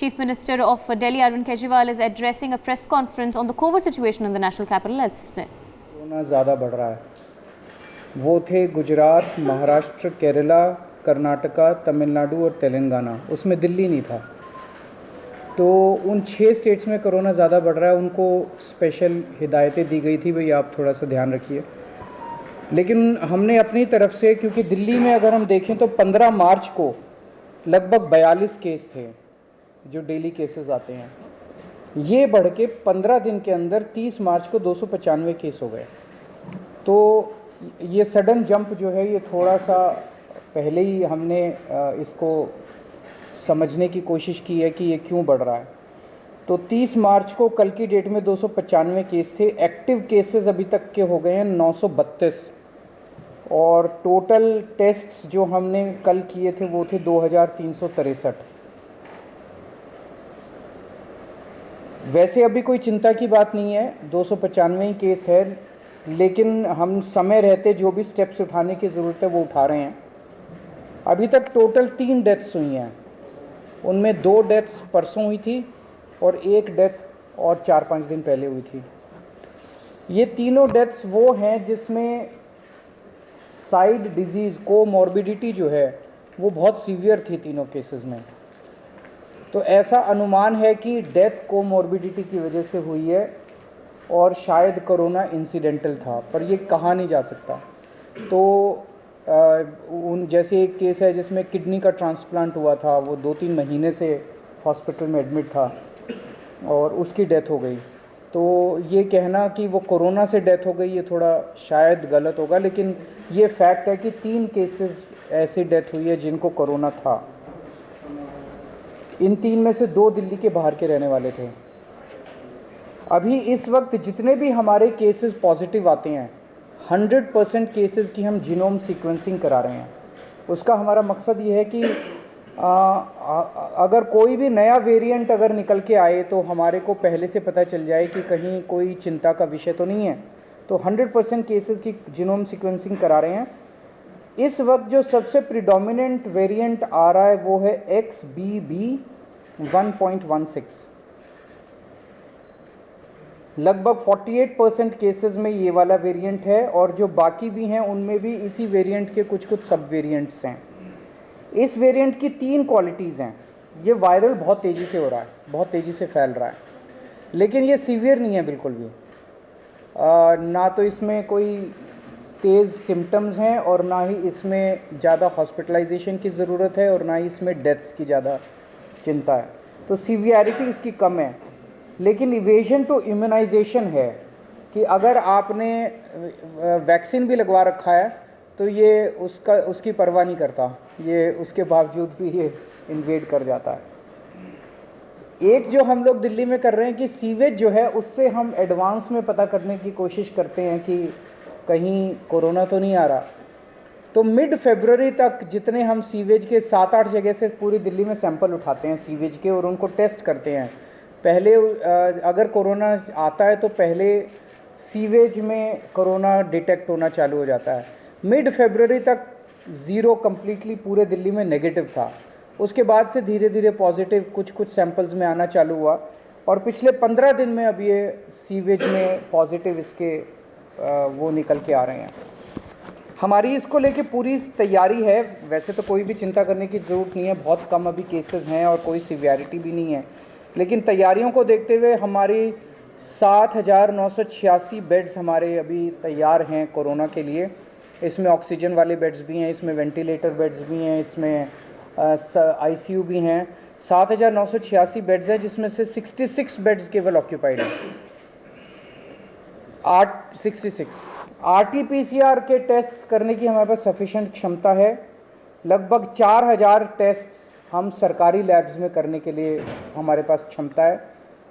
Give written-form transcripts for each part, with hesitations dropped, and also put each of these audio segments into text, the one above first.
Chief Minister of Delhi Arvind Kejriwal is addressing a press conference on the COVID situation in the national capital. Let's say corona ज़्यादा बढ़ रहा है। वो थे गुजरात, महाराष्ट्र, केरला, कर्नाटका, तमिलनाडु और तेलंगाना, उसमें दिल्ली नहीं था। तो उन 6 स्टेट्स में कोरोना ज़्यादा बढ़ रहा है, उनको स्पेशल हिदायतें दी गई थी, भाई आप थोड़ा सा ध्यान रखिए। लेकिन हमने अपनी तरफ से, क्योंकि दिल्ली में अगर हम देखें तो 15 मार्च को लगभग 42 केस थे जो डेली केसेस आते हैं, ये बढ़ के 15 दिन के अंदर 30 मार्च को 295 केस हो गए। तो ये सडन जंप जो है, ये थोड़ा सा पहले ही हमने इसको समझने की कोशिश की है कि ये क्यों बढ़ रहा है। तो 30 मार्च को कल की डेट में 295 केस थे। एक्टिव केसेस अभी तक के हो गए हैं 932 और टोटल टेस्ट्स जो हमने कल किए थे वो थे 2363। वैसे अभी कोई चिंता की बात नहीं है, 295 केस है, लेकिन हम समय रहते जो भी स्टेप्स उठाने की ज़रूरत है वो उठा रहे हैं। अभी तक टोटल 3 डेथ्स हुई हैं, उनमें 2 डेथ्स परसों हुई थी और 1 डेथ और 4-5 दिन पहले हुई थी। ये तीनों डेथ्स वो हैं जिसमें साइड डिजीज़ कोमॉर्बिडिटी जो है वो बहुत सीवियर थी तीनों केसेस में। तो ऐसा अनुमान है कि डेथ कोमॉर्बिडिटी की वजह से हुई है और शायद कोरोना इंसिडेंटल था, पर ये कहा नहीं जा सकता। तो जैसे एक केस है जिसमें किडनी का ट्रांसप्लांट हुआ था, वो 2-3 महीने से हॉस्पिटल में एडमिट था और उसकी डेथ हो गई। तो ये कहना कि वो कोरोना से डेथ हो गई, ये थोड़ा शायद गलत होगा, लेकिन ये फैक्ट है कि 3 केसेस ऐसी डेथ हुई है जिनको कोरोना था। इन 3 में से 2 दिल्ली के बाहर के रहने वाले थे। अभी इस वक्त जितने भी हमारे केसेस पॉजिटिव आते हैं, 100% केसेस की हम जीनोम सीक्वेंसिंग करा रहे हैं। उसका हमारा मकसद ये है कि अगर कोई भी नया वेरिएंट अगर निकल के आए तो हमारे को पहले से पता चल जाए कि कहीं कोई चिंता का विषय तो नहीं है। तो 100% केसेस की जीनोम सीक्वेंसिंग करा रहे हैं। इस वक्त जो सबसे प्रिडोमिनेंट वेरिएंट आ रहा है वो है XBB.1.16। लगभग 48% केसेस में ये वाला वेरिएंट है और जो बाकी भी हैं उनमें भी इसी वेरिएंट के कुछ सब वेरिएंट्स हैं। इस वेरिएंट की 3 क्वालिटीज़ हैं। ये वायरल बहुत तेज़ी से हो रहा है, बहुत तेज़ी से फैल रहा है, लेकिन ये सीवियर नहीं है बिल्कुल भी। ना तो इसमें कोई तेज़ सिम्टम्स हैं और ना ही इसमें ज़्यादा हॉस्पिटलाइजेशन की ज़रूरत है और ना ही इसमें डेथ्स की ज़्यादा चिंता है। तो सीवियरिटी इसकी कम है, लेकिन इवेजन टू इम्यूनाइजेशन है कि अगर आपने वैक्सीन भी लगवा रखा है तो ये उसकी परवाह नहीं करता, ये उसके बावजूद भी ये इन्वेड कर जाता है। एक जो हम लोग दिल्ली में कर रहे हैं कि सीवेज जो है उससे हम एडवांस में पता करने की कोशिश करते हैं कि कहीं कोरोना तो नहीं आ रहा। तो मिड फरवरी तक जितने हम सीवेज के 7-8 जगह से पूरी दिल्ली में सैंपल उठाते हैं सीवेज के और उनको टेस्ट करते हैं। पहले अगर कोरोना आता है तो पहले सीवेज में कोरोना डिटेक्ट होना चालू हो जाता है। मिड फरवरी तक 0 कम्प्लीटली पूरे दिल्ली में नेगेटिव था। उसके बाद से धीरे धीरे पॉजिटिव कुछ सैंपल्स में आना चालू हुआ और पिछले 15 दिन में अब ये सीवेज में पॉजिटिव इसके वो निकल के आ रहे हैं। हमारी इसको लेके पूरी तैयारी है। वैसे तो कोई भी चिंता करने की ज़रूरत नहीं है, बहुत कम अभी केसेस हैं और कोई सीवियरिटी भी नहीं है, लेकिन तैयारियों को देखते हुए हमारी 7,986 बेड्स हमारे अभी तैयार हैं कोरोना के लिए। इसमें ऑक्सीजन वाले बेड्स भी हैं, इसमें वेंटिलेटर बेड्स भी हैं, इसमें ICU भी हैं। 7,986 बेड्स हैं जिसमें से 66 बेड्स केवल ऑक्यूपाइड हैं। 66 RT-PCR के टेस्ट करने की हमारे पास सफिशेंट क्षमता है। लगभग 4,000 टेस्ट हम सरकारी लैब्स में करने के लिए हमारे पास क्षमता है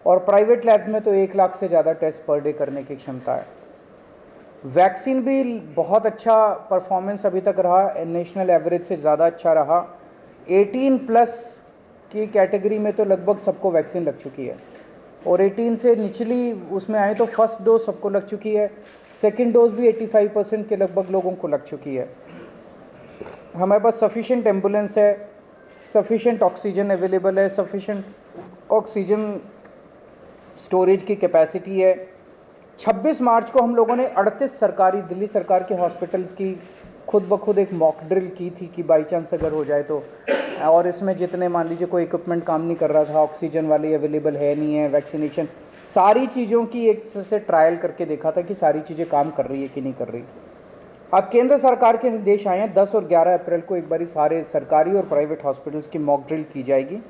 और प्राइवेट लैब्स में तो 1 लाख से ज़्यादा टेस्ट पर डे करने की क्षमता है। वैक्सीन भी बहुत अच्छा परफॉर्मेंस अभी तक रहा, नेशनल एवरेज से ज़्यादा अच्छा रहा। 18+ की कैटेगरी में तो लगभग सबको वैक्सीन लग चुकी है और 18 से निचली उसमें आए तो फर्स्ट डोज सबको लग चुकी है, सेकेंड डोज भी 85% के लगभग लोगों को लग चुकी है। हमारे पास सफिशेंट एम्बुलेंस है, सफिशेंट ऑक्सीजन अवेलेबल है, सफिशेंट ऑक्सीजन स्टोरेज की कैपेसिटी है। 26 मार्च को हम लोगों ने 38 सरकारी दिल्ली सरकार के हॉस्पिटल्स की खुद ब खुद एक मॉक ड्रिल की थी कि बाई चांस अगर हो जाए तो, और इसमें जितने मान लीजिए कोई इक्विपमेंट काम नहीं कर रहा था, ऑक्सीजन वाली अवेलेबल है नहीं है, वैक्सीनेशन, सारी चीज़ों की एक तरह से ट्रायल करके देखा था कि सारी चीज़ें काम कर रही है कि नहीं कर रही। अब केंद्र सरकार के निर्देश आए हैं 10 और 11 अप्रैल को एक बारी सारे सरकारी और प्राइवेट हॉस्पिटल्स की मॉक ड्रिल की जाएगी।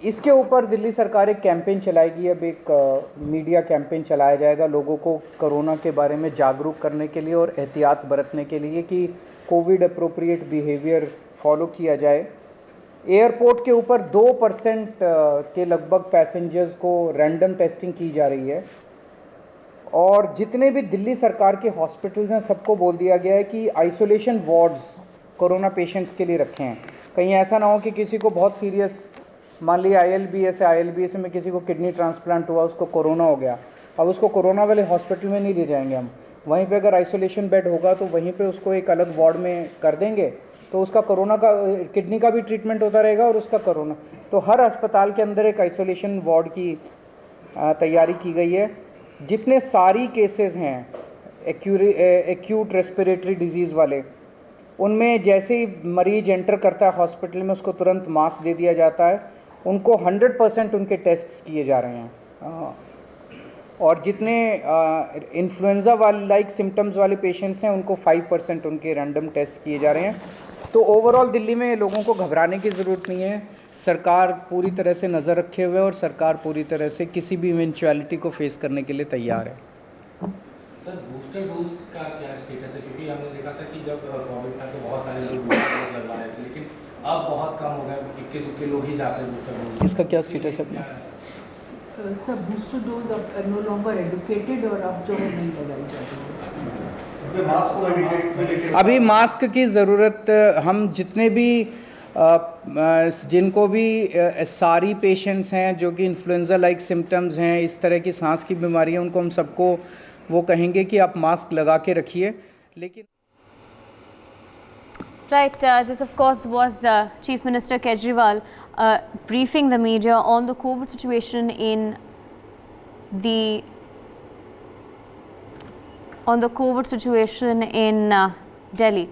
इसके ऊपर दिल्ली सरकार एक कैंपेन चलाएगी, अब एक मीडिया कैंपेन चलाया जाएगा लोगों को कोरोना के बारे में जागरूक करने के लिए और एहतियात बरतने के लिए कि कोविड अप्रोप्रिएट बिहेवियर फॉलो किया जाए। एयरपोर्ट के ऊपर 2% के लगभग पैसेंजर्स को रैंडम टेस्टिंग की जा रही है और जितने भी दिल्ली सरकार के हॉस्पिटल्स हैं सबको बोल दिया गया है कि आइसोलेशन वार्ड्स कोरोना पेशेंट्स के लिए रखे हैं। कहीं ऐसा ना हो कि किसी को बहुत सीरियस, मान लिया ILBS में किसी को किडनी ट्रांसप्लांट हुआ, उसको कोरोना हो गया, अब उसको कोरोना वाले हॉस्पिटल में नहीं ले जाएंगे हम, वहीं पे अगर आइसोलेशन बेड होगा तो वहीं पे उसको एक अलग वार्ड में कर देंगे, तो उसका कोरोना का किडनी का भी ट्रीटमेंट होता रहेगा और उसका कोरोना। तो हर अस्पताल के अंदर एक आइसोलेशन वार्ड की तैयारी की गई है। जितने सारी केसेस हैं एक्यूट रेस्पिरेटरी डिजीज़ वाले, उनमें जैसे ही मरीज एंटर करता है हॉस्पिटल में उसको तुरंत मास्क दे दिया जाता है, उनको 100% उनके टेस्ट्स किए जा रहे हैं। और जितने इन्फ्लुएंजा वाले लाइक सिम्टम्स वाले पेशेंट्स हैं उनको 5% उनके रैंडम टेस्ट किए जा रहे हैं। तो ओवरऑल दिल्ली में लोगों को घबराने की ज़रूरत नहीं है। सरकार पूरी तरह से नज़र रखे हुए और सरकार पूरी तरह से किसी भी इवेंचुअलिटी को फेस करने के लिए तैयार है। सर बूस्टर डोज का क्या स्टेटस है? क्योंकि हमने देखा था कि जब कोविड था तो बहुत सारे लोग बूस्टर डोज लगवाए थे, लेकिन अब बहुत कम हो गया, इक्के दुक्के लोग ही जाते हैं बूस्टर डोज। इसका क्या स्टेटस है? सर बूस्टर डोज अब नो लॉन्गर एडुकेटेड और अब जो है नहीं लगाई जाती है। अभी मास्क की ज़रूरत, हम जितने भी जिनको भी सारी पेशेंट्स हैं जो कि इन्फ्लुएंजा लाइक सिम्टम्स हैं, इस तरह की सांस की बीमारियां, उनको हम सबको वो कहेंगे कि आप मास्क लगा के रखिए। लेकिन Right, this of course was Chief Minister Kejriwal briefing the media on the COVID situation in Delhi.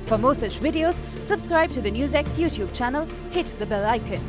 For more such videos, subscribe to the NewsX YouTube channel, hit the bell icon.